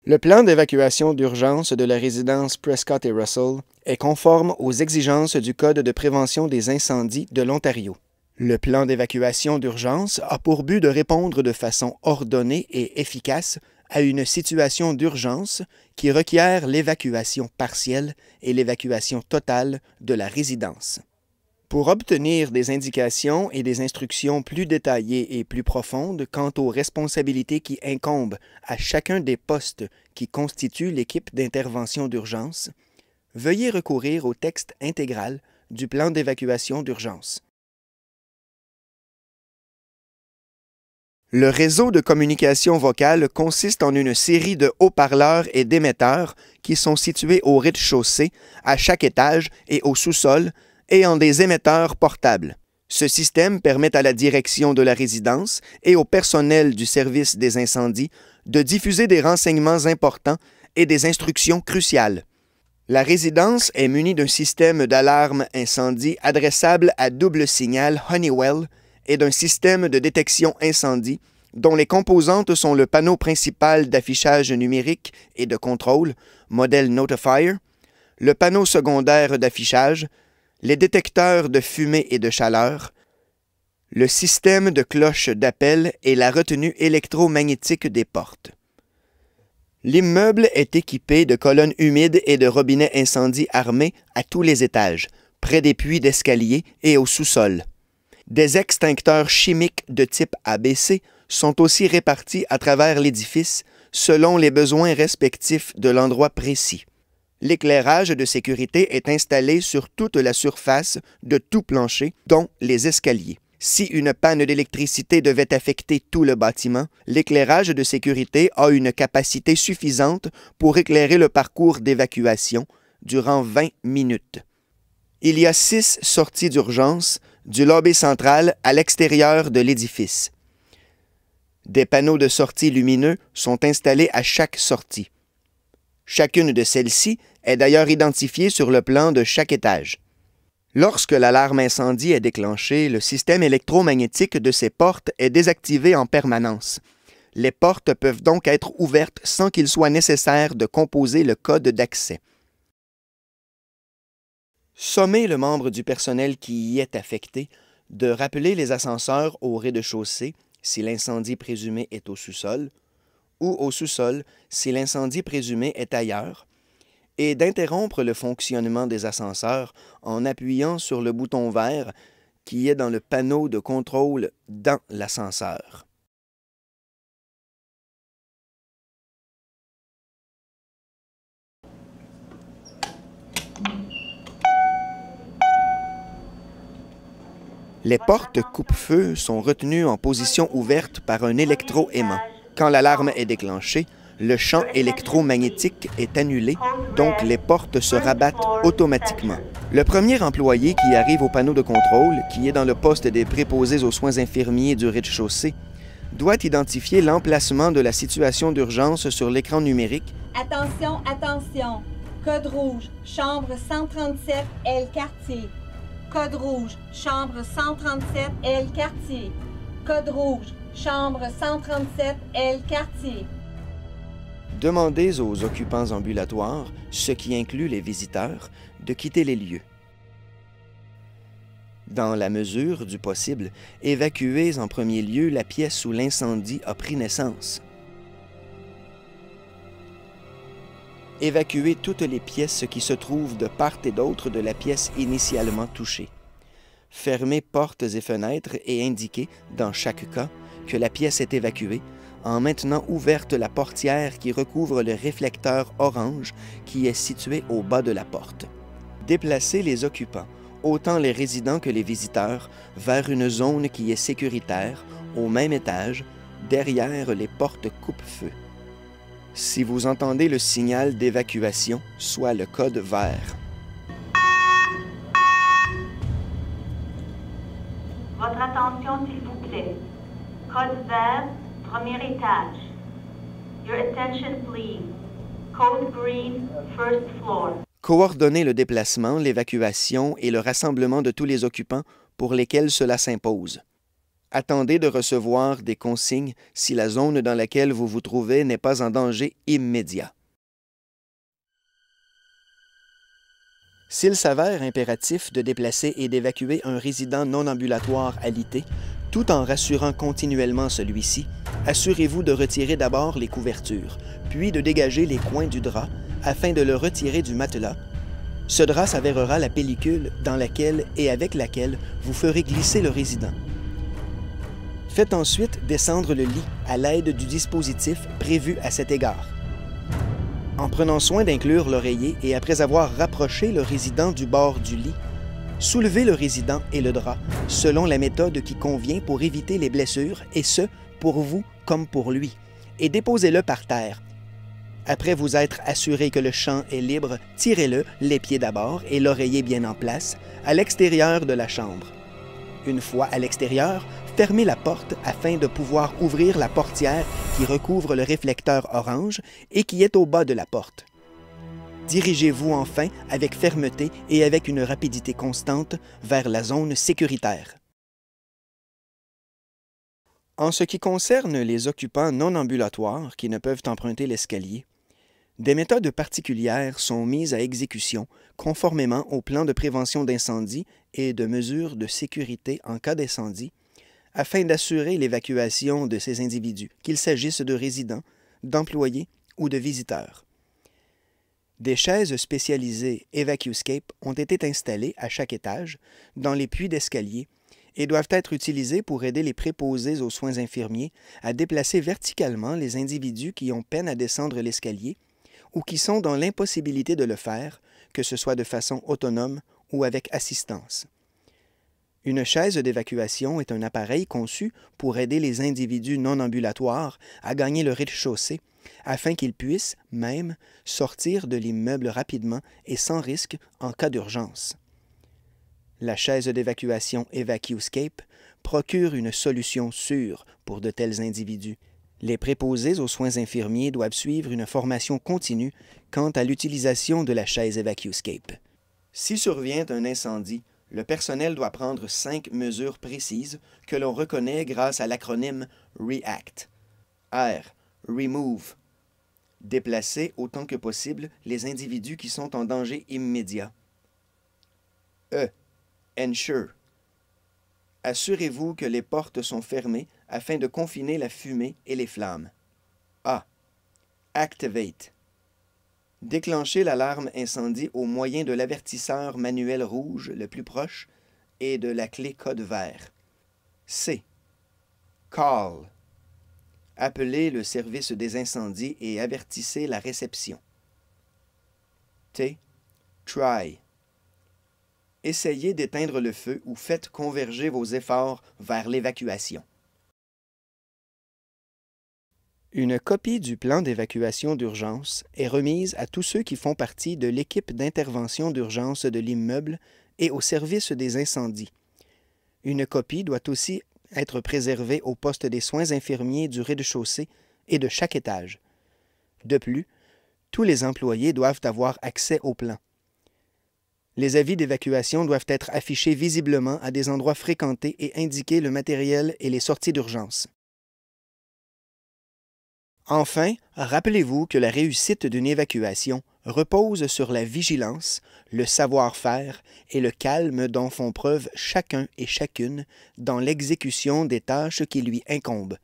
Le plan d'évacuation d'urgence de la résidence Prescott et Russell est conforme aux exigences du Code de prévention des incendies de l'Ontario. Le plan d'évacuation d'urgence a pour but de répondre de façon ordonnée et efficace à une situation d'urgence qui requiert l'évacuation partielle et l'évacuation totale de la résidence. Pour obtenir des indications et des instructions plus détaillées et plus profondes quant aux responsabilités qui incombent à chacun des postes qui constituent l'équipe d'intervention d'urgence, veuillez recourir au texte intégral du plan d'évacuation d'urgence. Le réseau de communication vocale consiste en une série de haut-parleurs et d'émetteurs qui sont situés au rez-de-chaussée, à chaque étage et au sous-sol, et en des émetteurs portables. Ce système permet à la direction de la résidence et au personnel du service des incendies de diffuser des renseignements importants et des instructions cruciales. La résidence est munie d'un système d'alarme incendie adressable à double signal Honeywell et d'un système de détection incendie dont les composantes sont le panneau principal d'affichage numérique et de contrôle, modèle Notifier, le panneau secondaire d'affichage, les détecteurs de fumée et de chaleur, le système de cloche d'appel et la retenue électromagnétique des portes. L'immeuble est équipé de colonnes humides et de robinets incendie armés à tous les étages, près des puits d'escalier et au sous-sol. Des extincteurs chimiques de type ABC sont aussi répartis à travers l'édifice selon les besoins respectifs de l'endroit précis. L'éclairage de sécurité est installé sur toute la surface de tout plancher, dont les escaliers. Si une panne d'électricité devait affecter tout le bâtiment, l'éclairage de sécurité a une capacité suffisante pour éclairer le parcours d'évacuation durant 20 minutes. Il y a 6 sorties d'urgence du lobby central à l'extérieur de l'édifice. Des panneaux de sortie lumineux sont installés à chaque sortie. Chacune de celles-ci est d'ailleurs identifiée sur le plan de chaque étage. Lorsque l'alarme incendie est déclenchée, le système électromagnétique de ces portes est désactivé en permanence. Les portes peuvent donc être ouvertes sans qu'il soit nécessaire de composer le code d'accès. Sommez le membre du personnel qui y est affecté de rappeler les ascenseurs au rez-de-chaussée si l'incendie présumé est au sous-sol, ou au sous-sol si l'incendie présumé est ailleurs, et d'interrompre le fonctionnement des ascenseurs en appuyant sur le bouton vert qui est dans le panneau de contrôle dans l'ascenseur. Les portes coupe-feu sont retenues en position ouverte par un électroaimant. Quand l'alarme est déclenchée, le champ électromagnétique est annulé, donc les portes se rabattent automatiquement. Le premier employé qui arrive au panneau de contrôle, qui est dans le poste des préposés aux soins infirmiers du rez-de-chaussée, doit identifier l'emplacement de la situation d'urgence sur l'écran numérique. Attention, attention! Code rouge, chambre 137, L quartier. Code rouge, chambre 137, L quartier. Code rouge, chambre 137, L quartier. Demandez aux occupants ambulatoires, ce qui inclut les visiteurs, de quitter les lieux. Dans la mesure du possible, évacuez en premier lieu la pièce où l'incendie a pris naissance. Évacuez toutes les pièces qui se trouvent de part et d'autre de la pièce initialement touchée. Fermez portes et fenêtres et indiquez, dans chaque cas, que la pièce est évacuée, en maintenant ouverte la portière qui recouvre le réflecteur orange qui est situé au bas de la porte. Déplacez les occupants, autant les résidents que les visiteurs, vers une zone qui est sécuritaire, au même étage, derrière les portes coupe-feu. Si vous entendez le signal d'évacuation, soit le code vert. Votre attention, s'il vous plaît. Code vert, premier étage. Your attention, please. Code green, first floor. Coordonnez le déplacement, l'évacuation et le rassemblement de tous les occupants pour lesquels cela s'impose. Attendez de recevoir des consignes si la zone dans laquelle vous vous trouvez n'est pas en danger immédiat. S'il s'avère impératif de déplacer et d'évacuer un résident non ambulatoire alité, tout en rassurant continuellement celui-ci, assurez-vous de retirer d'abord les couvertures, puis de dégager les coins du drap afin de le retirer du matelas. Ce drap s'avérera la pellicule dans laquelle et avec laquelle vous ferez glisser le résident. Faites ensuite descendre le lit à l'aide du dispositif prévu à cet égard. En prenant soin d'inclure l'oreiller et après avoir rapproché le résident du bord du lit, soulevez le résident et le drap selon la méthode qui convient pour éviter les blessures, et ce, pour vous comme pour lui, et déposez-le par terre. Après vous être assuré que le champ est libre, tirez-le, les pieds d'abord et l'oreiller bien en place, à l'extérieur de la chambre. Une fois à l'extérieur, fermez la porte afin de pouvoir ouvrir la portière qui recouvre le réflecteur orange et qui est au bas de la porte. Dirigez-vous enfin avec fermeté et avec une rapidité constante vers la zone sécuritaire. En ce qui concerne les occupants non ambulatoires qui ne peuvent emprunter l'escalier, des méthodes particulières sont mises à exécution conformément au plan de prévention d'incendie et de mesures de sécurité en cas d'incendie, afin d'assurer l'évacuation de ces individus, qu'il s'agisse de résidents, d'employés ou de visiteurs. Des chaises spécialisées EvacueScape ont été installées à chaque étage, dans les puits d'escalier, et doivent être utilisées pour aider les préposés aux soins infirmiers à déplacer verticalement les individus qui ont peine à descendre l'escalier ou qui sont dans l'impossibilité de le faire, que ce soit de façon autonome ou avec assistance. Une chaise d'évacuation est un appareil conçu pour aider les individus non ambulatoires à gagner le rez-de-chaussée, afin qu'ils puissent, même, sortir de l'immeuble rapidement et sans risque en cas d'urgence. La chaise d'évacuation EvacueScape procure une solution sûre pour de tels individus. Les préposés aux soins infirmiers doivent suivre une formation continue quant à l'utilisation de la chaise EvacueScape. Si survient un incendie, le personnel doit prendre 5 mesures précises que l'on reconnaît grâce à l'acronyme REACT. R. Remove. Déplacer autant que possible les individus qui sont en danger immédiat. E. Ensure. Assurez-vous que les portes sont fermées afin de confiner la fumée et les flammes. A. Activate. Déclenchez l'alarme incendie au moyen de l'avertisseur manuel rouge le plus proche et de la clé code vert. C. Call. Appelez le service des incendies et avertissez la réception. T. Try. Essayez d'éteindre le feu ou faites converger vos efforts vers l'évacuation. Une copie du plan d'évacuation d'urgence est remise à tous ceux qui font partie de l'équipe d'intervention d'urgence de l'immeuble et au service des incendies. Une copie doit aussi être préservée au poste des soins infirmiers du rez-de-chaussée et de chaque étage. De plus, tous les employés doivent avoir accès au plan. Les avis d'évacuation doivent être affichés visiblement à des endroits fréquentés et indiquer le matériel et les sorties d'urgence. Enfin, rappelez-vous que la réussite d'une évacuation repose sur la vigilance, le savoir-faire et le calme dont font preuve chacun et chacune dans l'exécution des tâches qui lui incombent.